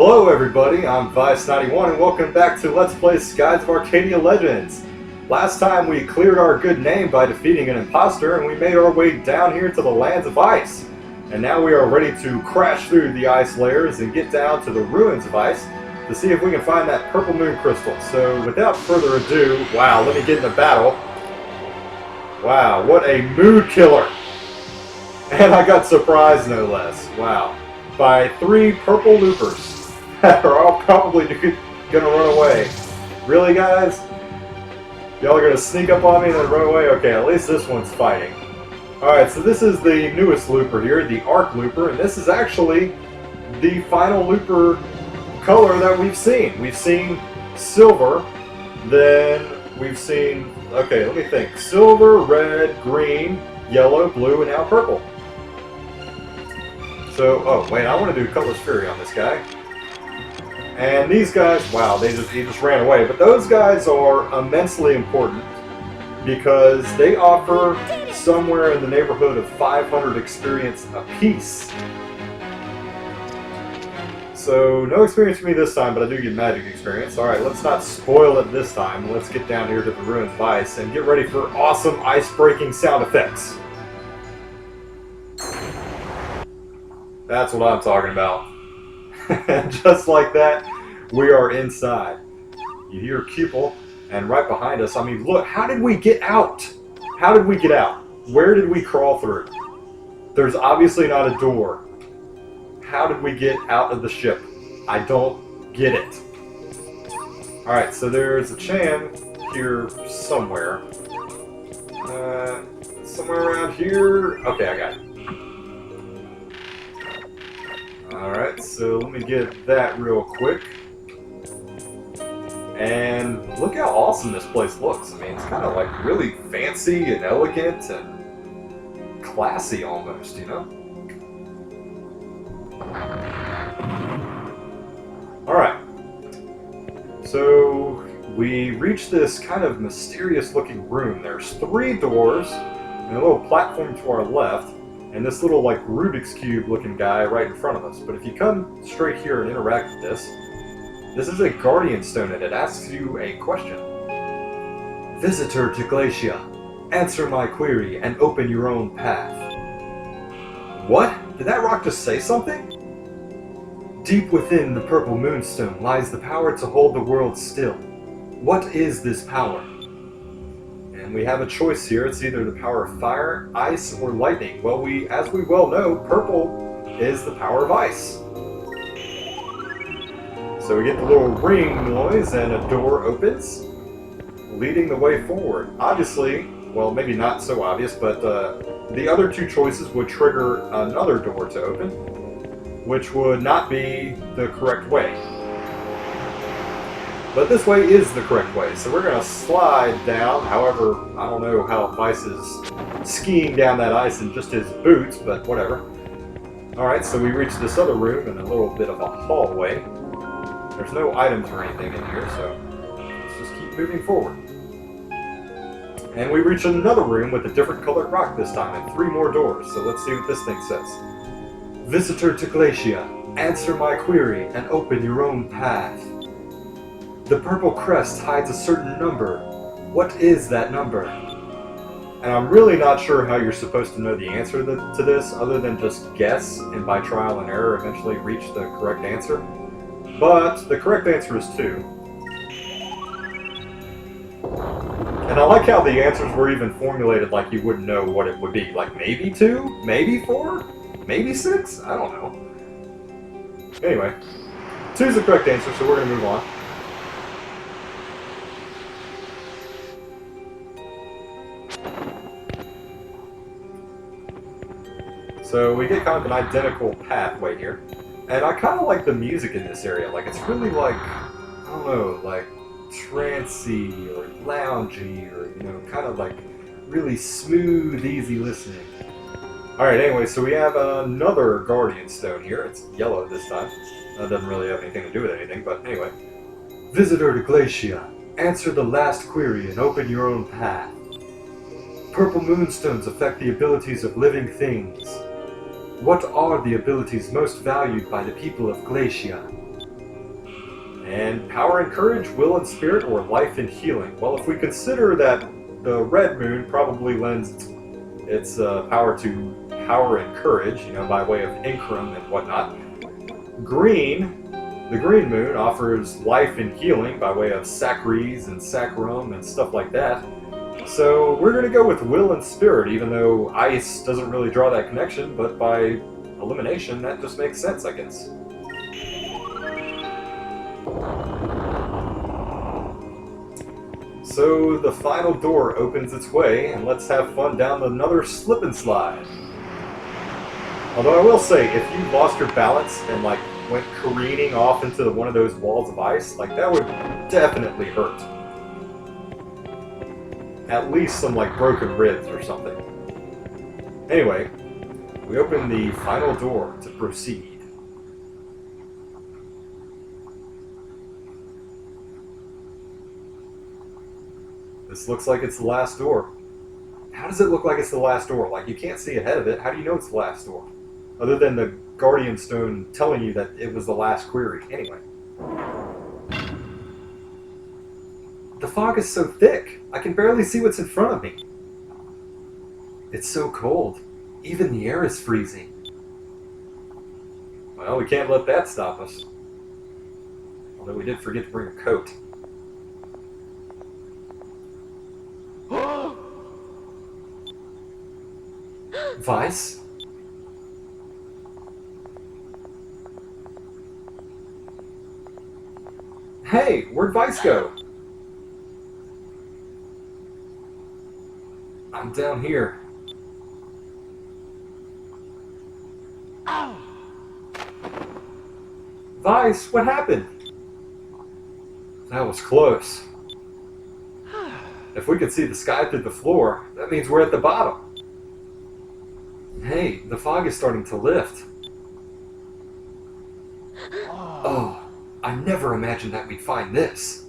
Hello everybody, I'm Vyse91 and welcome back to Let's Play Skies of Arcadia Legends. Last time we cleared our good name by defeating an imposter and we made our way down here to the lands of ice. And now we are ready to crash through the ice layers and get down to the ruins of ice to see if we can find that purple moon crystal. So without further ado, wow, let me get in the battle. Wow, what a mood killer! And I got surprised no less, wow, by 3 purple loopers. Are all probably gonna run away. Really, guys? Y'all are gonna sneak up on me and then run away? Okay, at least this one's fighting. Alright, so this is the newest looper here, the Arc Looper, and this is actually the final looper color that we've seen. We've seen silver, then we've seen, okay, let me think, silver, red, green, yellow, blue, and now purple. So, oh, wait, I want to do Colorless Fury on this guy. And these guys, wow, he just ran away. But those guys are immensely important because they offer somewhere in the neighborhood of 500 experience apiece. So, no experience for me this time, but I do get magic experience. Alright, let's not spoil it this time. Let's get down here to the ruins of ice and get ready for awesome ice-breaking sound effects. That's what I'm talking about. And just like that, we are inside. You hear Pupil, and right behind us, I mean, look, how did we get out? How did we get out? Where did we crawl through? There's obviously not a door. How did we get out of the ship? I don't get it. Alright, so there's a Chan here somewhere. Somewhere around here. Okay, I got it. Alright, so let me get that real quick. And look how awesome this place looks. I mean, it's kind of like really fancy and elegant and classy almost, you know? Alright. So, we reach this kind of mysterious looking room. There's 3 doors and a little platform to our left. And this little, like, Rubik's Cube looking guy right in front of us. But if you come straight here and interact with this is a Guardian Stone, and it asks you a question. Visitor to Glacia, answer my query and open your own path. What? Did that rock just say something? Deep within the Purple Moonstone lies the power to hold the world still. What is this power? And we have a choice here. It's either the power of fire, ice, or lightning. Well, as we well know, purple is the power of ice. So we get the little ring noise and a door opens, leading the way forward. Obviously, well, maybe not so obvious, but the other 2 choices would trigger another door to open, which would not be the correct way. But this way is the correct way, so we're going to slide down. However, I don't know how Vyse is skiing down that ice in just his boots, but whatever. Alright, so we reach this other room in a little bit of a hallway. There's no items or anything in here, so let's just keep moving forward. And we reach another room with a different colored rock this time, and 3 more doors, so let's see what this thing says. Visitor to Glacia, answer my query and open your own path. The purple crest hides a certain number. What is that number? And I'm really not sure how you're supposed to know the answer to this, other than just guess, and by trial and error eventually reach the correct answer. But the correct answer is 2. And I like how the answers were even formulated like you wouldn't know what it would be. Like maybe 2? Maybe 4? Maybe 6? I don't know. Anyway, 2 is the correct answer, so we're going to move on. So we get kind of an identical pathway here. And I kind of like the music in this area. Like, it's really like, I don't know, like trancey or loungy or, you know, kind of like really smooth, easy listening. Alright, anyway, so we have another Guardian Stone here. It's yellow this time. That doesn't really have anything to do with anything, but anyway. Visitor to Glacia, answer the last query and open your own path. Purple moonstones affect the abilities of living things. What are the abilities most valued by the people of Glacia? And power and courage, will and spirit, or life and healing. Well, if we consider that the red moon probably lends its power to power and courage, you know, by way of Incrum and whatnot. The green moon offers life and healing by way of Sacres and Sacrum and stuff like that. So we're going to go with will and spirit, even though ice doesn't really draw that connection, but by elimination, that just makes sense, I guess. So the final door opens its way, and let's have fun down another slip and slide. Although I will say, if you lost your balance and like went careening off into one of those walls of ice, like that would definitely hurt. At least some like broken ribs or something. Anyway, we open the final door to proceed. This looks like it's the last door. How does it look like it's the last door? Like, you can't see ahead of it. How do you know it's the last door? Other than the Guardian Stone telling you that it was the last query. Anyway. The fog is so thick, I can barely see what's in front of me. It's so cold. Even the air is freezing. Well, we can't let that stop us. Although we did forget to bring a coat. Vyse? Hey, where'd Vyse go? I'm down here. Vyse, what happened? That was close. If we could see the sky through the floor, that means we're at the bottom. Hey, the fog is starting to lift. Oh, I never imagined that we'd find this.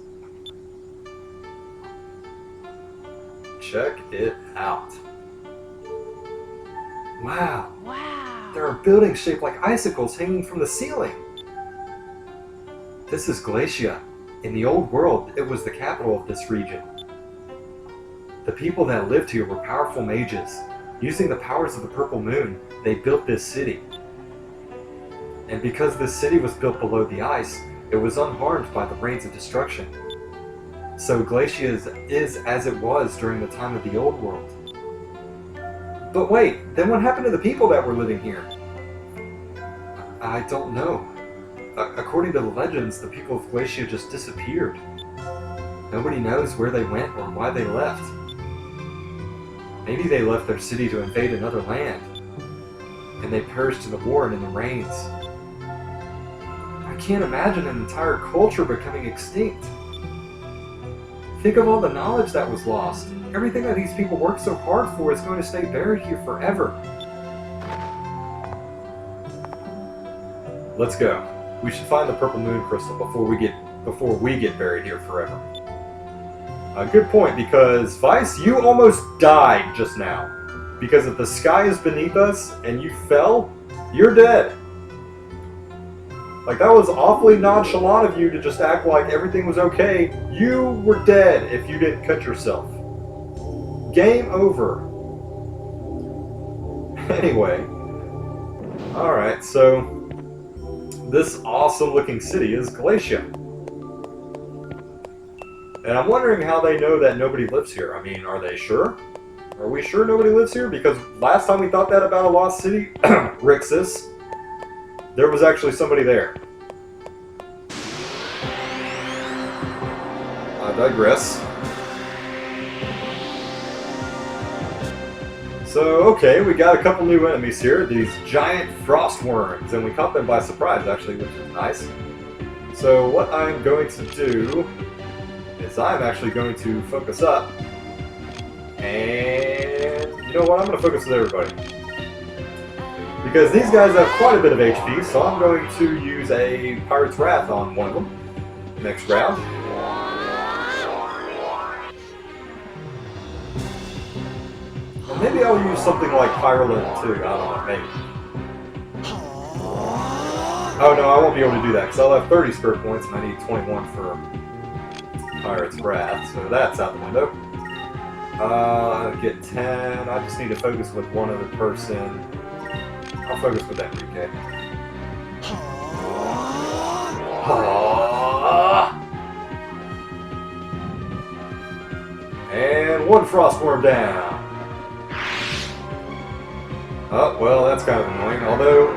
Check it out. Wow. There are buildings shaped like icicles hanging from the ceiling. This is Glacia. In the old world, it was the capital of this region. The people that lived here were powerful mages. Using the powers of the Purple Moon, they built this city. And because this city was built below the ice, it was unharmed by the rains of destruction. So Glacia is as it was during the time of the old world. But wait, then what happened to the people that were living here? I don't know. According to the legends, the people of Glacia just disappeared. Nobody knows where they went or why they left. Maybe they left their city to invade another land, and they perished in the war and in the rains. I can't imagine an entire culture becoming extinct. Think of all the knowledge that was lost. Everything that these people worked so hard for is going to stay buried here forever. Let's go. We should find the Purple Moon Crystal before we get buried here forever. Good point, because Vyse, you almost died just now. Because if the sky is beneath us and you fell, you're dead. Like, that was awfully nonchalant of you to just act like everything was okay. You were dead if you didn't cut yourself. Game over. Anyway. Alright, so this awesome looking city is Glacia. And I'm wondering how they know that nobody lives here. I mean, are they sure? Are we sure nobody lives here? Because last time we thought that about a lost city, Rixus, there was actually somebody there. I digress. So, okay, we got a couple new enemies here. These giant frost worms. And we caught them by surprise, actually, which is nice. So, what I'm going to do is I'm actually going to focus up. And you know what? I'm going to focus with everybody. Because these guys have quite a bit of HP, so I'm going to use a Pirate's Wrath on one of them next round. And maybe I'll use something like Pyrolin too. I don't know, maybe. Oh no, I won't be able to do that, because I'll have 30 spirit points, and I need 21 for Pirate's Wrath, so that's out the window. Get 10. I just need to focus with one other person. I'll focus with Enrique. And one Frostworm down. Oh, well, that's kind of annoying. Although,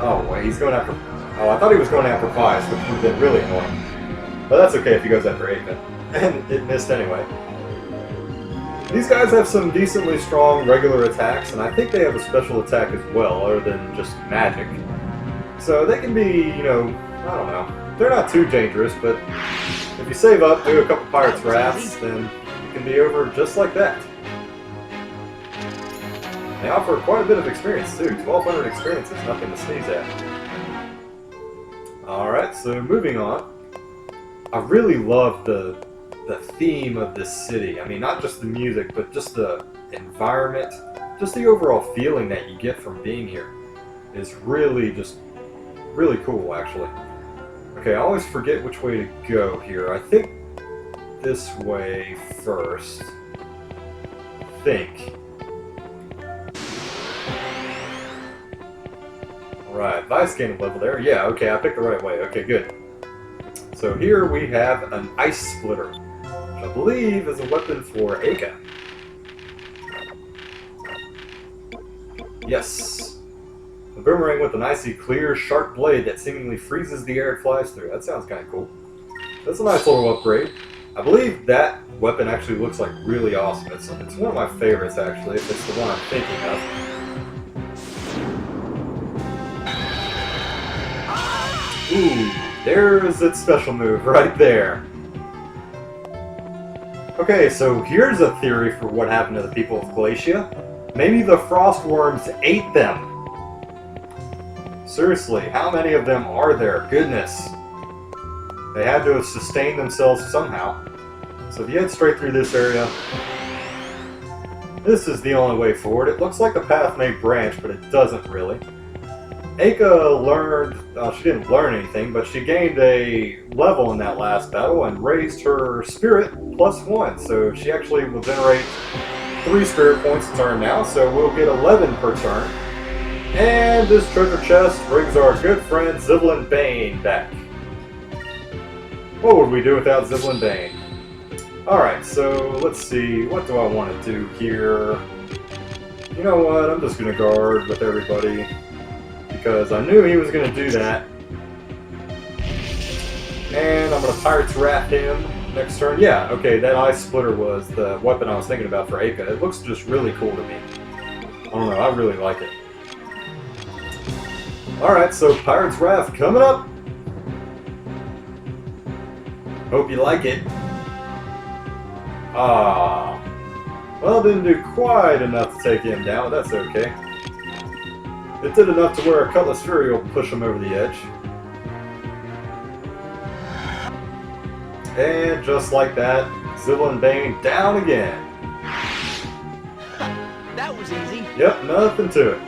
oh wait, he's going after. Oh, I thought he was going after Vyse, which would have been really annoying. But that's okay if he goes after Aiden. And it missed anyway. These guys have some decently strong regular attacks, and I think they have a special attack as well, other than just magic. So they can be, you know, I don't know. They're not too dangerous, but if you save up, do a couple Pirate's Wraths, then it can be over just like that. They offer quite a bit of experience too. 1,200 experience is nothing to sneeze at. Alright, so moving on. I really love the theme of this city. I mean, not just the music, but just the environment, just the overall feeling that you get from being here is really cool, actually. Okay, I always forget which way to go here. I think this way first. I think. Alright, Vyse gained a level there. Yeah, okay, I picked the right way. Okay, good. So here we have an Ice Splitter, which I believe is a weapon for Arcadia. Yes. A boomerang with an icy, clear, sharp blade that seemingly freezes the air it flies through. That sounds kind of cool. That's a nice little upgrade. I believe that weapon actually looks like really awesome. It's one of my favorites, actually, if it's the one I'm thinking of. Ooh, there's its special move right there. Okay, so here's a theory for what happened to the people of Glacia. Maybe the Frostworms ate them. Seriously, how many of them are there? Goodness. They had to have sustained themselves somehow. So if you head straight through this area, this is the only way forward. It looks like the path may branch, but it doesn't really. Aika learned, she didn't learn anything, but she gained a level in that last battle and raised her spirit +1. So she actually will generate 3 spirit points a turn now, so we'll get 11 per turn. And this treasure chest brings our good friend Ziblin Bane back. What would we do without Ziblin Bane? Alright, so let's see, what do I want to do here? You know what, I'm just going to guard with everybody, because I knew he was going to do that. And I'm going to Pirate's Wrath him next turn. Yeah, okay, that Ice Splitter was the weapon I was thinking about for Aika. It looks just really cool to me. I don't know, I really like it. Alright, so Pirate's Wrath coming up. Hope you like it. Well, didn't do quite enough to take him down, but that's okay. It did enough to where a Cutlass Fury will push him over the edge. And just like that, Ziblin Bane down again. That was easy. Yep, nothing to it.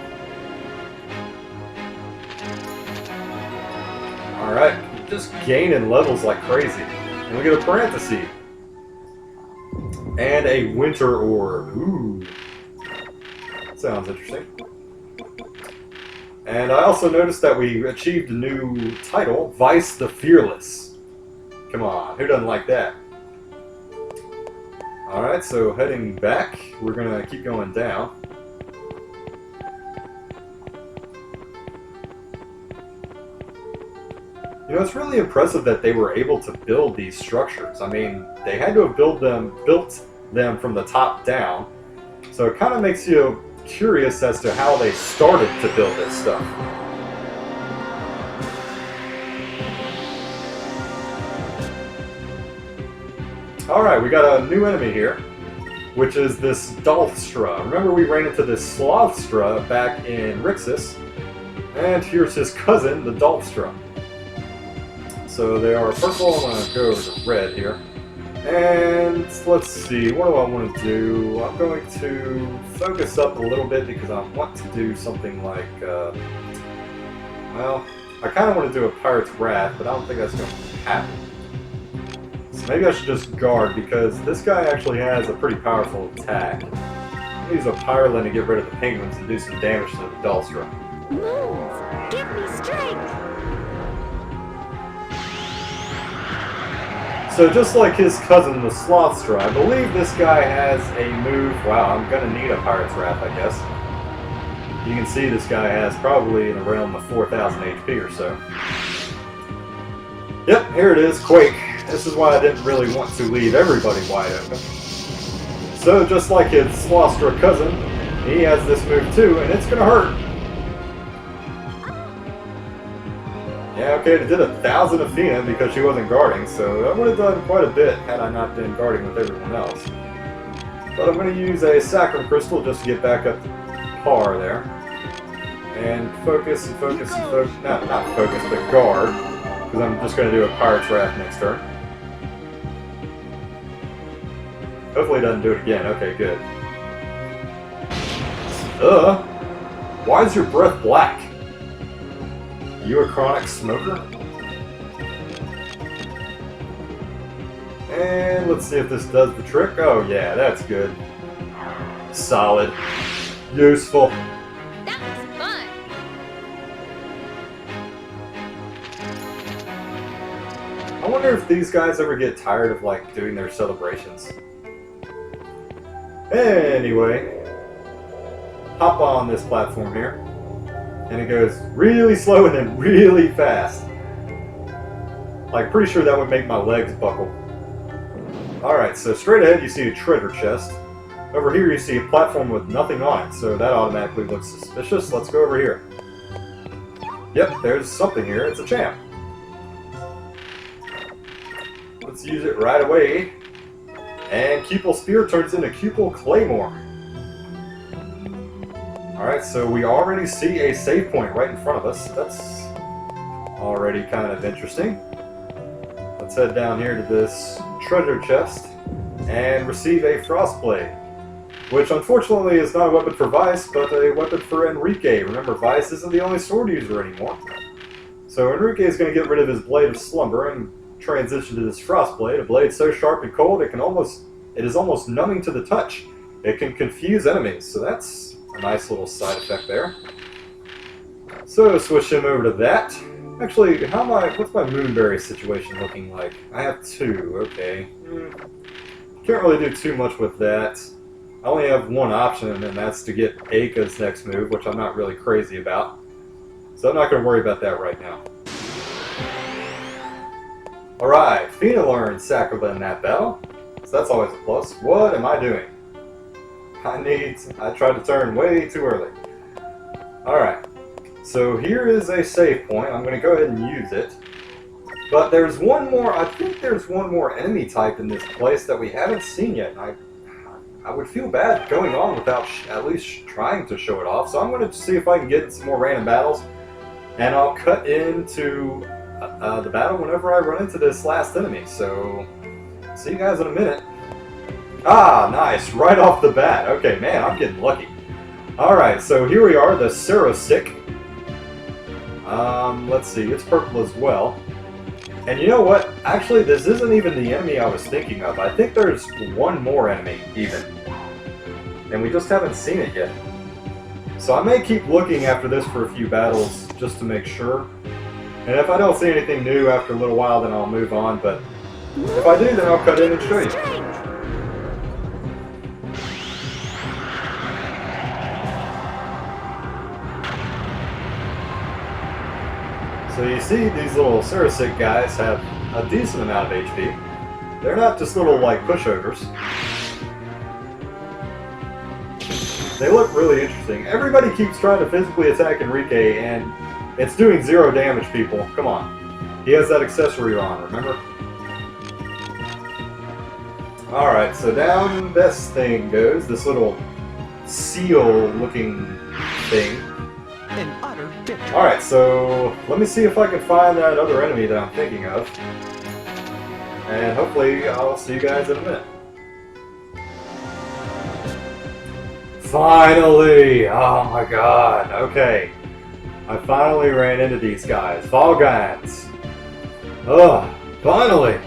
Alright, just gaining levels like crazy. And we get a parenthesis. And a Winter Orb. Ooh. Sounds interesting. And I also noticed that we achieved a new title, Vyse the Fearless. Come on, who doesn't like that? Alright, so heading back, we're going to keep going down. You know, it's really impressive that they were able to build these structures. I mean, they had to have built them from the top down. So it kind of makes you curious as to how they started to build this stuff. Alright, we got a new enemy here, which is this Dolthstra. Remember we ran into this Slothstra back in Rixus, and here's his cousin, the Dolthstra. So they are purple. I'm going to go over to red here. And let's see, what do I want to do? I'm going to focus up a little bit because I want to do something like, well, I kind of want to do a Pirate's Wrath, but I don't think that's going to happen. So maybe I should just guard, because this guy actually has a pretty powerful attack. I'm going to use a Pyroland to get rid of the penguins and do some damage to the Dulstra. Move! Give me strength! So just like his cousin, the Slothstra, I believe this guy has a move... Wow, I'm going to need a Pirate's Wrath, I guess. You can see this guy has probably in the realm of 4,000 HP or so. Yep, here it is, Quake. This is why I didn't really want to leave everybody wide open. So just like his Slothstra cousin, he has this move too, and it's going to hurt. Yeah, okay, it did 1,000 Athena because she wasn't guarding, so I would have done quite a bit had I not been guarding with everyone else. But I'm going to use a Sacrum Crystal just to get back up to par there. And focus and focus and focus. Not focus, but guard. Because I'm just going to do a Pirate's Wrath next turn. Hopefully it doesn't do it again. Okay, good. Why is your breath black? Are you a chronic smoker? And let's see if this does the trick. Oh yeah, that's good. Solid. Useful. That was fun! I wonder if these guys ever get tired of like doing their celebrations. Anyway, hop on this platform here. And it goes really slow and then really fast. Like, pretty sure that would make my legs buckle. Alright, so straight ahead you see a treasure chest. Over here you see a platform with nothing on it, so that automatically looks suspicious. Let's go over here. Yep, there's something here. It's a champ. Let's use it right away. And Cupel Spear turns into Cupel Claymore. Alright, so we already see a save point right in front of us. That's already kind of interesting. Let's head down here to this treasure chest and receive a Frostblade, which unfortunately is not a weapon for Vyse, but a weapon for Enrique. Remember, Vyse isn't the only sword user anymore. So Enrique is going to get rid of his Blade of Slumber and transition to this Frostblade, a blade so sharp and cold it is almost numbing to the touch. It can confuse enemies, so that's a nice little side effect there. So switch him over to that. Actually, what's my Moonberry situation looking like? I have 2, okay. Can't really do too much with that. I only have one option, and that's to get Aka's next move, which I'm not really crazy about. So I'm not going to worry about that right now. Alright, Fina learned Sacrament in that battle, so that's always a plus. What am I doing? I tried to turn way too early. Alright, so here is a save point. I'm going to go ahead and use it. But there's one more, I think there's one more enemy type in this place that we haven't seen yet. And I would feel bad going on without at least trying to show it off. So I'm going to see if I can get some more random battles. And I'll cut into the battle whenever I run into this last enemy. So, see you guys in a minute. Ah, nice. Right off the bat. Okay, man, I'm getting lucky. Alright, so here we are, the Cerosic. Let's see, it's purple as well. And you know what? Actually, this isn't even the enemy I was thinking of. I think there's one more enemy, even. And we just haven't seen it yet. So I may keep looking after this for a few battles, just to make sure. And if I don't see anything new after a little while, then I'll move on. But if I do, then I'll cut in and show you. So you see these little Cerosic guys have a decent amount of HP. They're not just little, like, pushovers. They look really interesting. Everybody keeps trying to physically attack Enrique, and it's doing 0 damage, people. Come on. He has that accessory on, remember? Alright, so down this thing goes, this little seal-looking thing. Alright, so let me see if I can find that other enemy that I'm thinking of. And hopefully I'll see you guys in a minute. Finally! Oh my god, okay. I finally ran into these guys. Volgans. Ugh, finally!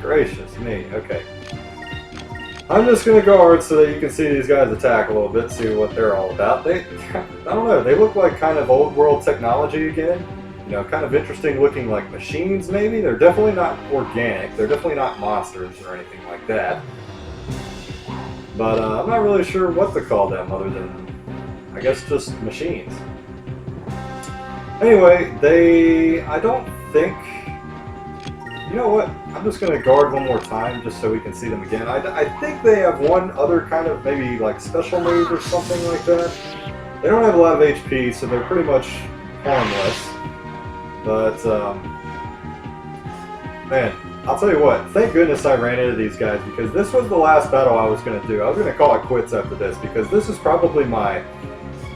Gracious me, okay. I'm just gonna guard so that you can see these guys attack a little bit, see what they're all about. I don't know, they look like kind of old world technology again. You know, kind of interesting looking like machines maybe. They're definitely not organic, they're definitely not monsters or anything like that. But I'm not really sure what to call them other than, I guess, just machines. Anyway, I don't think, you know what, I'm just going to guard one more time just so we can see them again. I think they have one other kind of maybe like special move or something like that. They don't have a lot of HP, so they're pretty much harmless. But, man, I'll tell you what, thank goodness I ran into these guys because this was the last battle I was going to do. I was going to call it quits after this because this is probably my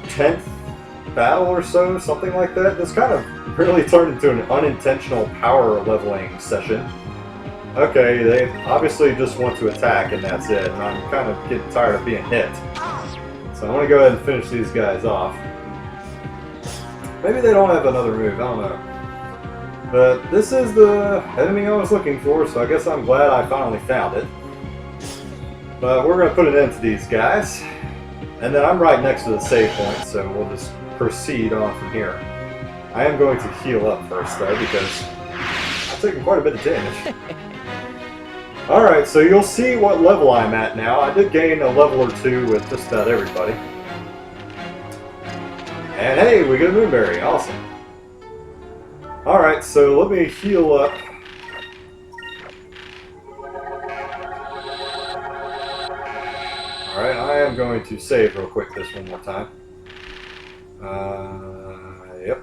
10th battle or so, something like that. This kind of really turned into an unintentional power leveling session. Okay, they obviously just want to attack and that's it, and I'm kind of getting tired of being hit. So I'm going to go ahead and finish these guys off. Maybe they don't have another move, I don't know. But this is the enemy I was looking for, so I guess I'm glad I finally found it. But we're going to put an end to these guys. And then I'm right next to the save point, so we'll just proceed on from here. I am going to heal up first, though, because I've taken quite a bit of damage. Alright, so you'll see what level I'm at now. I did gain a level or two with just about everybody. And hey, we get a Moonberry. Awesome. Alright, so let me heal up. Alright, I am going to save real quick this one more time. Yep.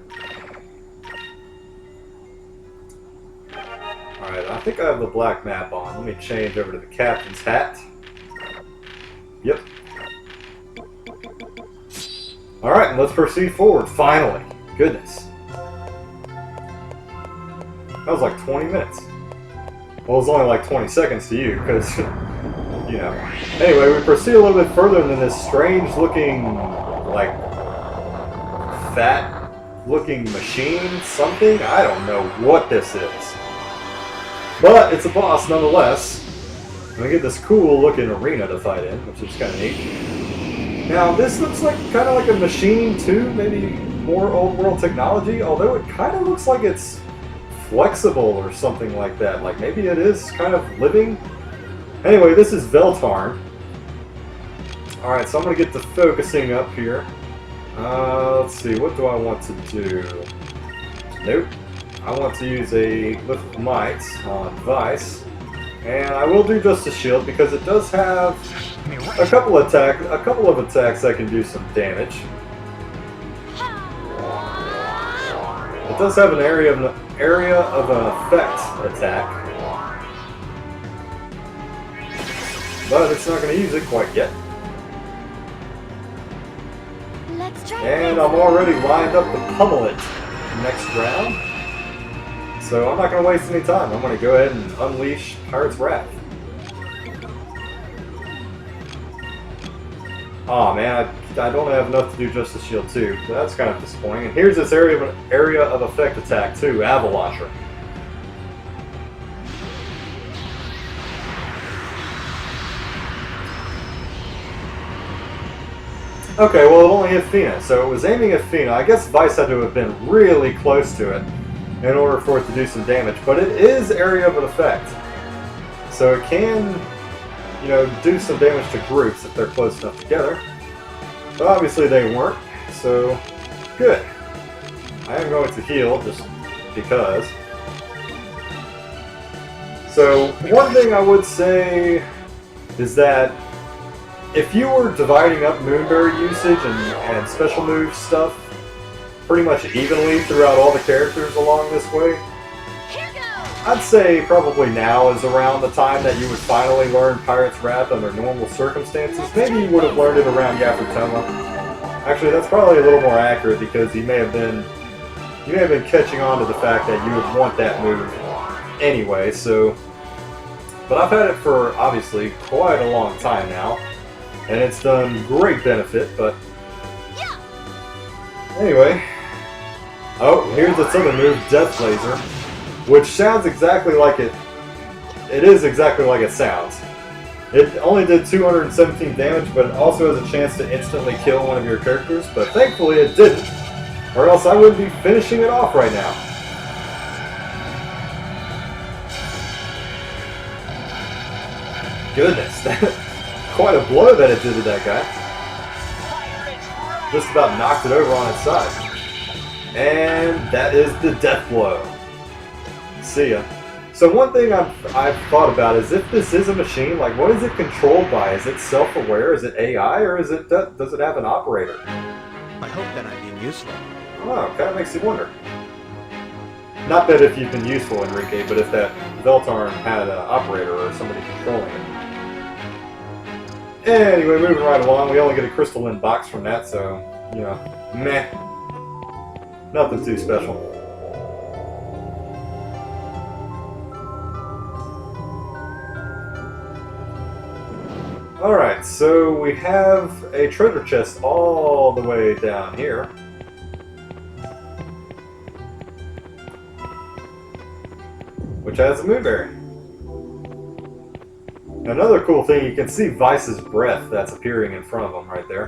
Alright, I think I have the black map on. Let me change over to the captain's hat. Yep. Alright, and let's proceed forward, finally. Goodness. That was like 20 minutes. Well, it was only like 20 seconds to you, because, you know. Anyway, we proceed a little bit further than this strange-looking, like, fat-looking machine, something? I don't know what this is. But it's a boss nonetheless. And we get this cool-looking arena to fight in, which is kind of neat. Now, this looks like kind of like a machine, too, maybe more old-world technology, although it kind of looks like it's flexible or something like that. Like maybe it is kind of living. Anyway, this is Veltarn. Alright, so I'm going to get to focusing up here. Let's see, what do I want to do? Nope. I want to use a Lift of Might on Vyse. And I will do Justice Shield because it does have a couple of attacks that can do some damage. It does have an area of an effect attack. But it's not going to use it quite yet. Let's try And I'm already lined up to pummel it next round. So I'm not going to waste any time. I'm going to go ahead and unleash Pirate's Wrath. Aw, man, I don't have enough to do Justice Shield too, so that's kind of disappointing. And here's this area of effect attack too, Avalancher. Okay, well it only hit Fina, so it was aiming at Fina. I guess Vyse had to have been really close to it in order for it to do some damage, but it is area of an effect. So it can, you know, do some damage to groups if they're close enough together. But obviously they weren't, so good. I am going to heal just because. So one thing I would say is that if you were dividing up Moonberry usage and special move stuff pretty much evenly throughout all the characters along this way, I'd say probably now is around the time that you would finally learn Pirate's Wrath under normal circumstances. Maybe you would have learned it around Gaffertoma. Actually, that's probably a little more accurate because you may have been catching on to the fact that you would want that move anyway. So, but I've had it for obviously quite a long time now, and it's done great benefit. But anyway, Oh, here's its other move, Death Laser, which sounds exactly like it. It is exactly like it sounds. It only did 217 damage, but it also has a chance to instantly kill one of your characters, but thankfully it didn't, or else I wouldn't be finishing it off right now. Goodness, quite a blow that it did to that guy. Just about knocked it over on its side. And that is the death blow. See ya. So one thing I've thought about is if this is a machine, like what is it controlled by? Is it self-aware? Is it AI? Or is it does it have an operator? I hope that I'm being useful. Oh, kind of makes you wonder. Not that if you've been useful, Enrique, but if that Veltarn had an operator or somebody controlling it. Anyway, moving right along, we only get a crystalline box from that, so, you know, meh. Nothing too special. Alright, so we have a treasure chest all the way down here. Which has a moonberry. Another cool thing, you can see Vyse's breath that's appearing in front of him right there.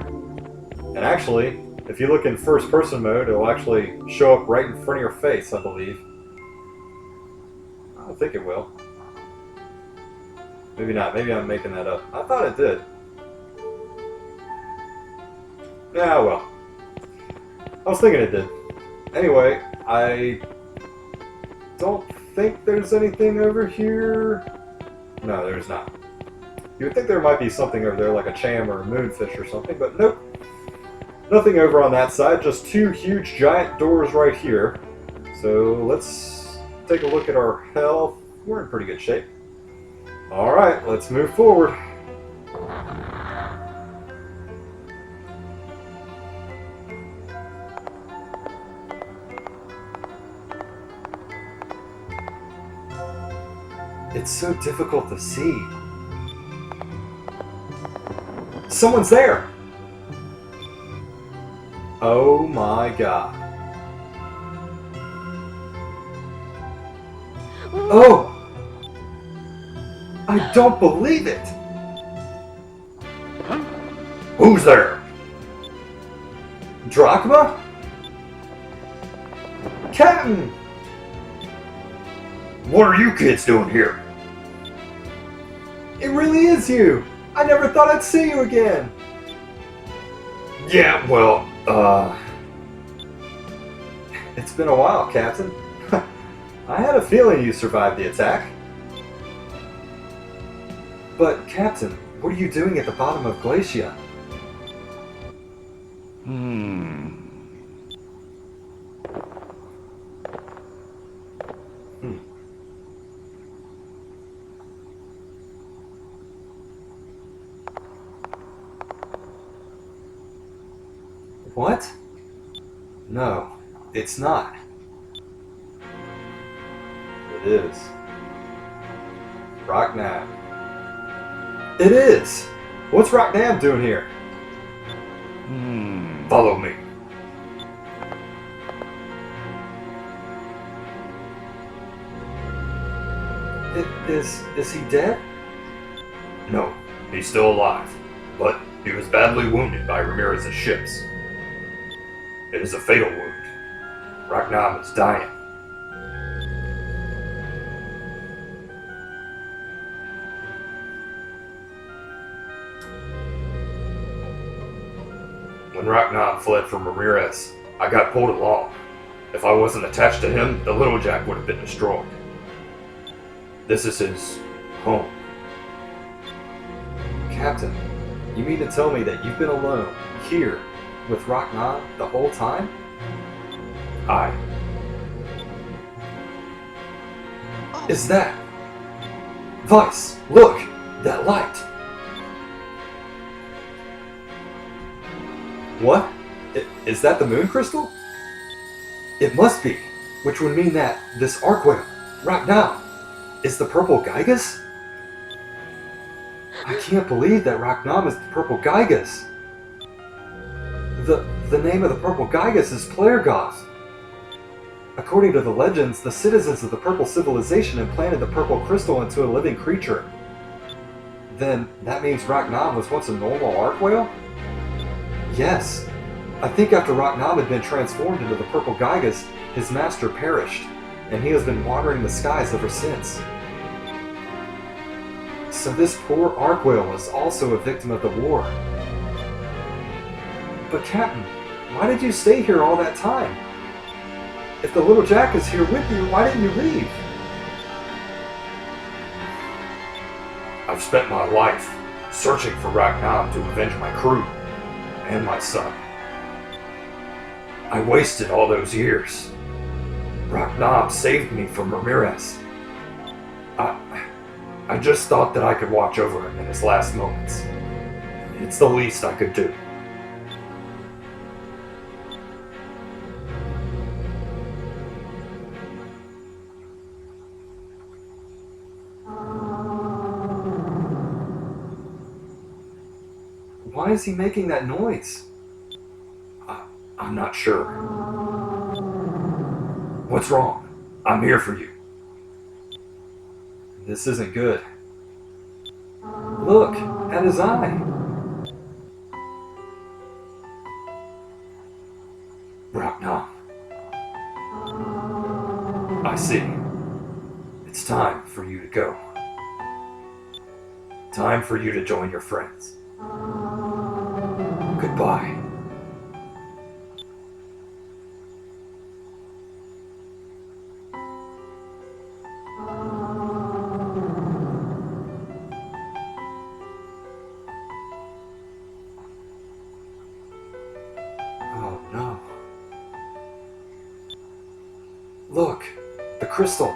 And actually, if you look in first person mode, it'll actually show up right in front of your face, I believe. I don't think it will. Maybe not, maybe I'm making that up. I thought it did. Yeah, well. I was thinking it did. Anyway, I don't think there's anything over here. No, there's not. You would think there might be something over there, like a cham or a moonfish or something, but nope. Nothing over on that side, just two huge giant doors right here. So let's take a look at our health. We're in pretty good shape. Alright, let's move forward. It's so difficult to see. Someone's there! Oh my god. Oh! I don't believe it! Who's there? Drachma? Captain! What are you kids doing here? It really is you! I never thought I'd see you again! Yeah, well, it's been a while, Captain. I had a feeling you survived the attack. But, Captain, what are you doing at the bottom of Glacia? What? No, it's not. It is. Rocknab. It is! What's Rocknab doing here? Follow me. Is he dead? No, he's still alive, but he was badly wounded by Ramirez's ships. It is a fatal wound. Rocknab is dying. When Rocknab fled from Ramirez, I got pulled along. If I wasn't attached to him, the Little Jack would have been destroyed. This is his home. Captain, you mean to tell me that you've been alone, here, with Rocknab the whole time? Aye. Is that... Vyse, look! That light! What? Is that the moon crystal? It must be, which would mean that this Arcadia, Rocknab, is the Purple Gigas? I can't believe that Rocknab is the Purple Gigas. The name of the Purple Gigas is Goth. According to the legends, the citizens of the Purple Civilization implanted the purple crystal into a living creature. Then, that means Rachnom was once a normal arc whale? Yes. I think after Rachnom had been transformed into the Purple Gigas, his master perished, and he has been wandering the skies ever since. So this poor arc whale was also a victim of the war. But Captain, why did you stay here all that time? If the little Jack is here with you, why didn't you leave? I've spent my life searching for Rachnom to avenge my crew and my son. I wasted all those years. Rachnom saved me from Ramirez. I just thought that I could watch over him in his last moments. It's the least I could do. Why is he making that noise? I'm not sure. What's wrong? I'm here for you. This isn't good. Look, at his eye. Rachnom. I see. It's time for you to go. Time for you to join your friends. Goodbye. Oh no. Look, the crystal.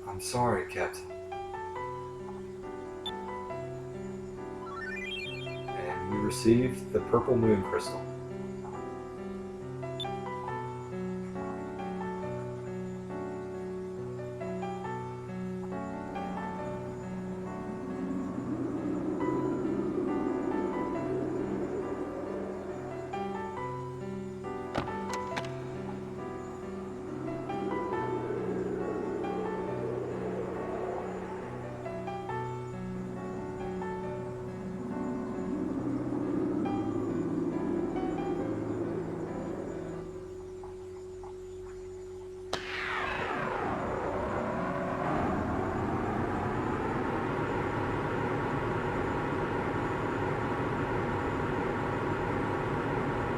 I'm sorry, Captain. And we received the Purple Moon Crystal.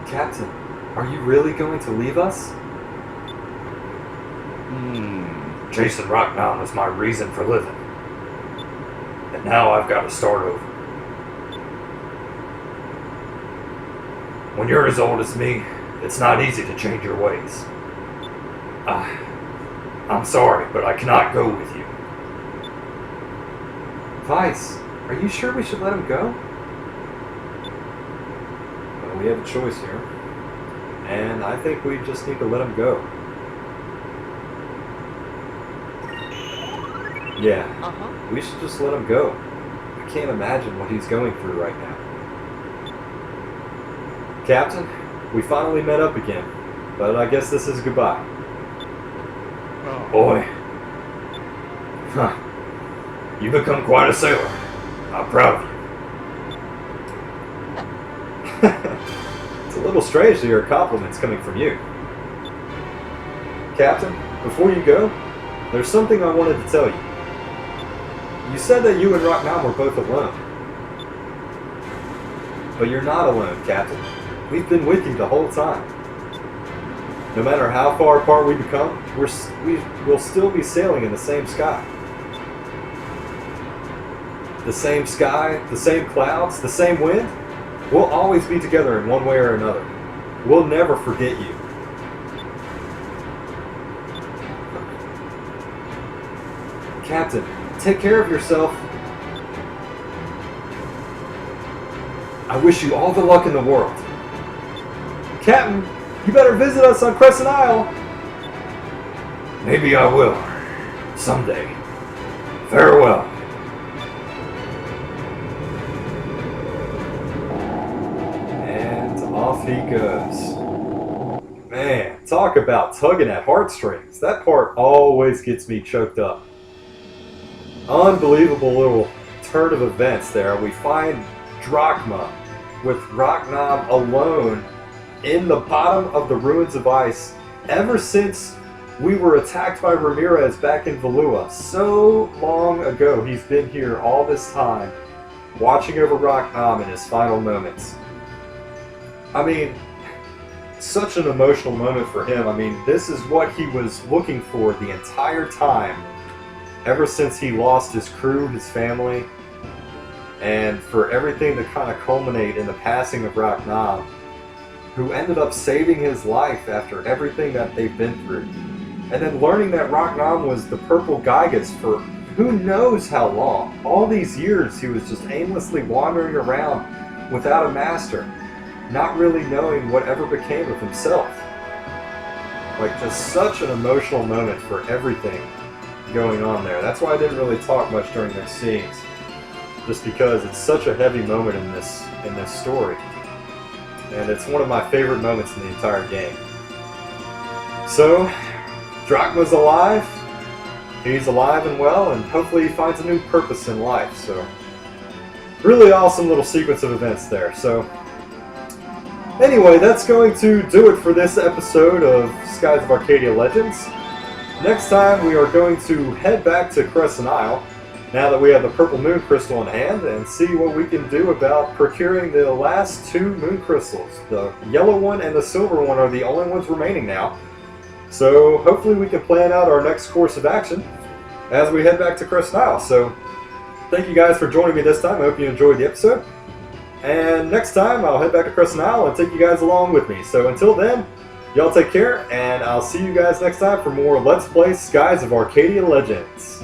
Captain, are you really going to leave us? Chasing Rachnom was my reason for living. And now I've got to start over. When you're as old as me, it's not easy to change your ways. I'm sorry, but I cannot go with you. Vyse, are you sure we should let him go? Well, we have a choice here. And I think we just need to let him go. Yeah, we should just let him go. I can't imagine what he's going through right now. Captain, we finally met up again, but I guess this is goodbye. Oh. Boy. Huh. You become quite a sailor. I'm proud of you. It's a little strange to hear compliments coming from you. Captain, before you go, there's something I wanted to tell you. You said that you and Rachnom were both alone. But you're not alone, Captain. We've been with you the whole time. No matter how far apart we become, we'll still be sailing in the same sky. The same sky, the same clouds, the same wind. We'll always be together in one way or another. We'll never forget you. Captain, take care of yourself. I wish you all the luck in the world. Captain, you better visit us on Crescent Isle. Maybe I will. Someday. Farewell. And off he goes. Man, talk about tugging at heartstrings. That part always gets me choked up. Unbelievable little turn of events there. We find Drachma with Ragnar alone in the bottom of the ruins of Vyse ever since we were attacked by Ramirez back in Valua. So long ago, he's been here all this time, watching over Ragnar in his final moments. I mean, such an emotional moment for him. I mean, this is what he was looking for the entire time, ever since he lost his crew, his family, and for everything to kind of culminate in the passing of Ragnar, who ended up saving his life after everything that they've been through. And then learning that Ragnar was the Purple Gigas for who knows how long. All these years he was just aimlessly wandering around without a master, not really knowing whatever became of himself. Like, just such an emotional moment for everything going on there. That's why I didn't really talk much during those scenes, just because it's such a heavy moment in this story, and it's one of my favorite moments in the entire game. So, Drachma's alive. He's alive and well, and hopefully he finds a new purpose in life. So, really awesome little sequence of events there. So, anyway, that's going to do it for this episode of Skies of Arcadia Legends. Next time we are going to head back to Crescent Isle, now that we have the Purple Moon Crystal in hand, and see what we can do about procuring the last two Moon Crystals. The yellow one and the silver one are the only ones remaining now. So hopefully we can plan out our next course of action as we head back to Crescent Isle. So thank you guys for joining me this time. I hope you enjoyed the episode. And next time I'll head back to Crescent Isle and take you guys along with me. So until then, y'all take care, and I'll see you guys next time for more Let's Play Skies of Arcadia Legends.